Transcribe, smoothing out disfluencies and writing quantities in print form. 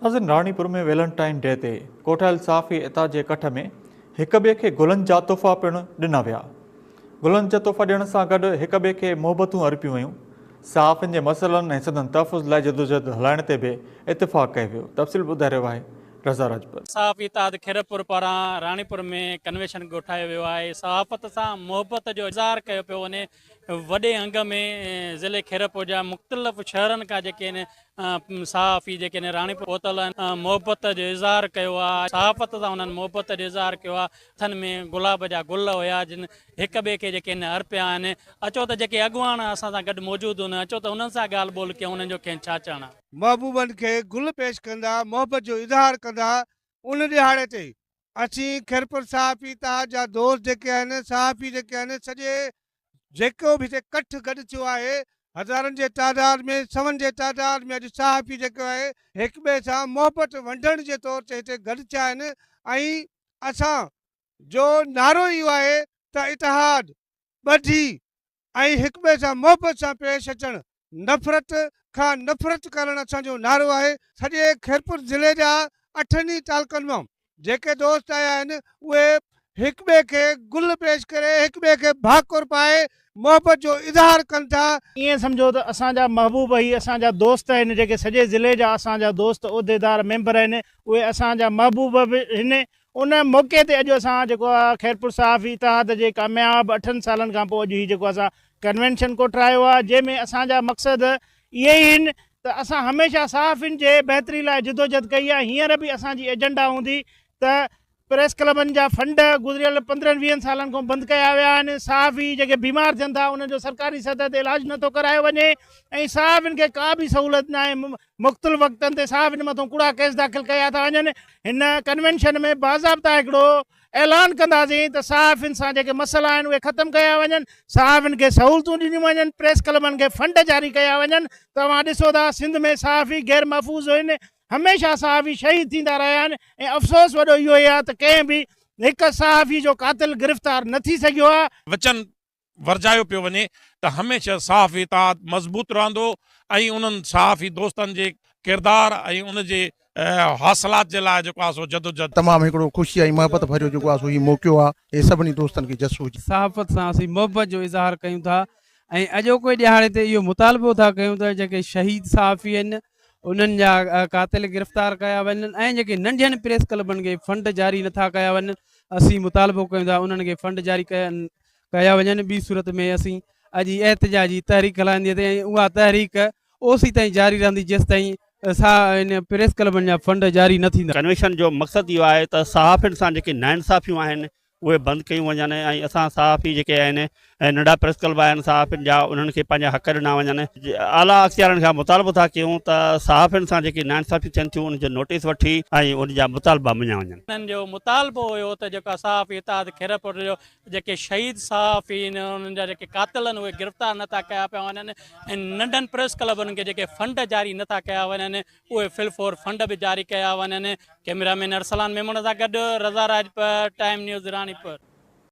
नाज़िन रानीपुर में Valentine day ते कोठायल साफ़ी इता जे कठ में हिक ॿिए खे गुलनि जा तोहफ़ा पिणु ॾिना विया। गुलनि जा तोहफ़ा ॾियण सां गॾु हिक ॿिए खे मोहबतूं अर्पियूं वयूं। साफ़ियुनि जे मसइलनि ऐं सदन तहफ़ुज़ लाइ जदोजहद हलाइण ते बि इतफ़ाक़ कयो वियो। तफ़सील ॿुधाए रहियो आहे रज़ा राजपूत। साफ़ इताद खैरपुर पारां रानीपुर में कन्वेंशन ॻोठायो वियो आहे। सहाफ़त सां मोहबत जो इज़हार कयो पियो वञे। वॾे अंग में ज़िले खैरपुर जा मुख़्तलिफ़ शहरनि खां जेके आहिनि सहाफ़ी जेके आहिनि रानीपुर पहुतल आहिनि, मोहबत जो इज़हार कयो आहे। सहाफ़त सां उन्हनि मोहबत जो इज़हार कयो आहे। हथनि में गुलाब जा गुल हुया जिन हिक ॿिए खे जेके आहिनि अर्पिया आहिनि। अचो त जेके अॻुवान असां सां गॾु मौजूदु आहिनि, अचो त उन्हनि सां ॻाल्हि ॿोल कयूं, उन्हनि जो कंहिं छा चवणु आहे। महबूबनि खे गुल पेश कंदा, मोहबत जो इज़हार कंदा। उन ॾिहाड़े ते असीं खैरपुर सहाफ़ी इताद जा दोस्त जेके आहिनि, सहाफ़ी जेके आहिनि, सॼे जेको बि हिते कठ गॾु थियो आहे, हज़ारनि जे तादाद में, सवनि जे तादाद में अॼु सहाफ़ी जेको आहे हिक ॿिए सां मोहबत वंडण जे तौर ते हिते गॾु थिया आहिनि। ऐं असां जो नारो इहो आहे त इतिहाद, ॿधी ऐं हिक ॿिए सां मोहबत सां पेश अचणु, नफ़रत खां नफ़रत करणु असांजो नारो आहे। सॼे खैरपुर ज़िले जा 8 तालुकनि मां जेके दोस्त आया आहिनि उहे हिक ॿिए खे गुल पेश करे हिक ॿिए खे भाकुर पाए मोहबत जो इज़हार कनि था। ईअं सम्झो त असांजा महबूब ई असांजा दोस्त आहिनि, जेके सॼे ज़िले जा असांजा दोस्त उहिदेदार मेंबर आहिनि, उहे असांजा महबूब बि आहिनि। उन मौक़े ते अॼु असां जेको आहे खैरपुर सहाफ़ी इताद जे कामयाब 8 सालनि खां पोइ अॼु ही जेको असां कन्वेंशन कोठायो आहे, जंहिंमें असांजा मक़सद इहे ई आहिनि त असां हमेशह सहाफ़ियुनि जे बहितरी लाइ जिदोजहद कई आहे। हींअर बि असांजी एजेंडा हूंदी त प्रेस क्लबनि जा फंड गुज़िरियल 15-20 सालनि खां बंदि कया विया आहिनि। सहाफ़ी जेके बीमार थियनि था उन्हनि जो सरकारी सतह ते इलाजु नथो करायो वञे ऐं सहाफ़ियुनि खे का बि सहूलियत न आहे। मुख़्तलिफ़ वक़्तनि ते सहाफ़ियुनि मथां कूड़ा केस दाख़िल कया था वञनि। हिन कन्वेंशन में बाज़ाब्ता हिकिड़ो ऐलान कंदासीं त सहाफ़ियुनि सां जेके मसइला आहिनि उहे ख़तमु कया वञनि, सहाफ़ियुनि खे सहूलियतूं ॾिनियूं वञनि, प्रेस क्लबनि खे फंड जारी कया वञनि। तव्हां ॾिसो था सिंध में सहाफ़ी गैर महफ़ूज़ आहिनि, हमेशह सहाफ़ी शहीद थींदा रहिया आहिनि ऐं अफ़सोस वॾो इहो ई आहे त कंहिं बि हिक सहाफ़ी जो क़ातिल गिरफ़्तार न थी सघियो आहे। वचन वर्जायो पियो वञे त हमेशह सहाफ़ी इताद मज़बूत रहंदो ऐं उन्हनि सहाफ़ी दोस्तनि जे किरदार ऐं उनजे हासिलात जे लाइ जेको आहे सो जदोजहद तमामु हिकिड़ो ख़ुशी ऐं मोहबत भरियो जेको आहे सो हीउ मौक़ो आहे। हे सभिनी दोस्तनि खे जसो हुजे। सहाफ़त सां असीं मोहबत जो इज़हार कयूं था ऐं अॼोके ॾिहाड़े ते इहो मुतालबो था कयूं त जेके शहीद सहाफ़ी आहिनि उन्हनि जा क़ातिल गिरफ़्तार कया वञनि ऐं जेके नंढनि प्रेस क्लबनि खे फंड जारी नथा कया वञनि, असीं मुतालबो कयूं था उन्हनि खे फंड जारी कया वञनि। ॿी सूरत में असीं अॼु एहतिजाजी तहरीक हलाईंदी ऐं उहा तहरीक ओसी ताईं जारी रहंदी जेसि ताईं इन प्रेस क्लबनि जा फंड जारी न थींदा। कन्वेंशन जो मक़सदु इहो आहे त सहाफ़ियुनि सां जेके नाइंसाफ़ियूं आहिनि उहे बंदि कयूं वञनि ऐं असां सहाफ़ी जेके आहिनि ऐं नंढा प्रेस क्लब आहिनि सहाफ़ियुनि जा, उन्हनि खे पंहिंजा हक़ ॾिना वञनि। आला अख़्तियारनि खां मुतालबो था कयूं त सहाफ़ियुनि सां जेके नाइंसाफ़ियूं थियनि थियूं उनजो नोटिस वठी ऐं उनजा मुतालबा मञिया वञनि। उन्हनि जो मुतालबो हुयो त जेका सहाफ़ी इताद खैरपुर जो जेके शहीद सहाफ़ी आहिनि उन्हनि जा जेके क़ातिल आहिनि उहे गिरफ़्तार नथा कया पिया वञनि ऐं नंढनि प्रेस क्लबनि खे जेके फंड जारी नथा कया वञनि उहे फिलफोर फंड बि जारी कया वञनि। कैमरामैन अरसलान मेमन सां गॾु रज़ा राजपूत, टाइम न्यूज़ रानीपुर।